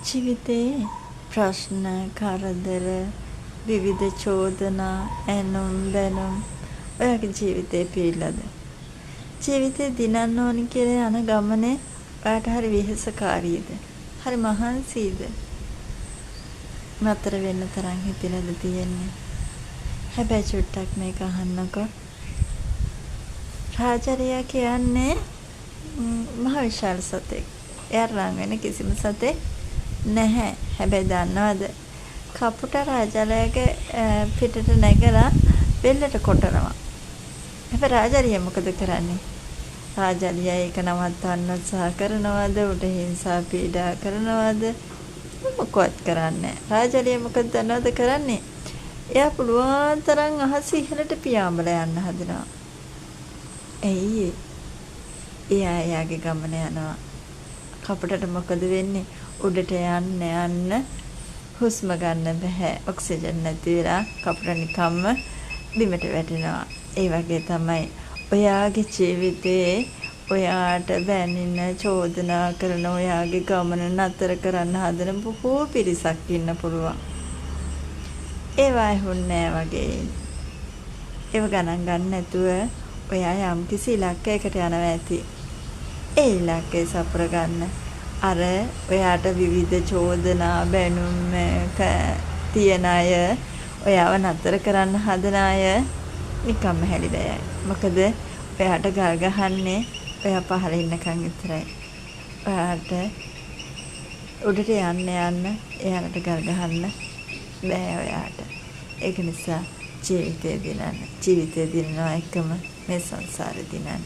ජීවිතේ ප්‍රශ්න, කරදර, විවිධ චෝදනා, ඇනුම් බැනුම් ඔයාගේ ජීවිතේ පිළිලද? ජීවිතේ දිනන්න ඕනි කියලා යන ගමනේ ඔයාට හරි වෙහෙසකාරීද? හරි මහන්සිද? නතර වෙන්න තරම් හිතෙනද තියෙන්නේ? හැබැයි චුට්ටක් මේක අහන්නකෝ. රාජරියා කියන්නේ මහ විශාල සතෙක්. එයාට රන් වෙන කිසිම සතෙක් නැහැ. හැබැයි දන්නවද? කපුට රාජලයාගේ පිටට නැගලා බෙල්ලට කොටනවා. හැබැයි රාජරියා මොකද කරන්නේ? රාජලියා ඒක නවත්තන්න උත්සාහ කරනවද? උට හිංසා පීඩා කරනවද? මොකවත් කරන්නේ නැහැ. රාජලියා මොකද දන්නවද කරන්නේ? එයා පුළුවන් තරම් අහස ඉහළට පියාඹලා යන්න හදනවා. ඇයි එයාගේ ගමන යනවා. කපටට මොකද වෙන්නේ? උඩට යන්න හුස්ම ගන්න බෑ. ඔක්සිජන් නැති වෙලා කපට නිකම්ම බිමට වැටෙනවා. ඒ වගේ තමයි ඔයාගේ ජීවිතේ ඔයාට බැනින චෝදනා කරන ඔයාගේ ගමන නතර කරන්න හදන බොහෝ පිරිසක් ඉන්න පුළුවන්. ඒවා හුන්නේ වගේ. ඒව ගණන් ගන්න නැතුව ඔයා යම් කිසි ඉලක්කයකට යනවා ඇති. ඒ ඉලක්කය සපුර ගන්න. අර ඔයාට විවිධ චෝදනා බැනුම් තියන අය ඔයාව නතර කරන්න හදන අය නිකම්ම හැලිබෑයි. මොකද ඔයාට ගල් ගහන්නේ ඔයා පහළ ඉන්නකන් විතරයි. ඔයාට උඩට යන්න එයාලට ගල් ගහන්න බෑ ඔයාට. ඒක නිසා ජීවිතේ දිනනවා එකම මේ සංසාරේ දිනන්න.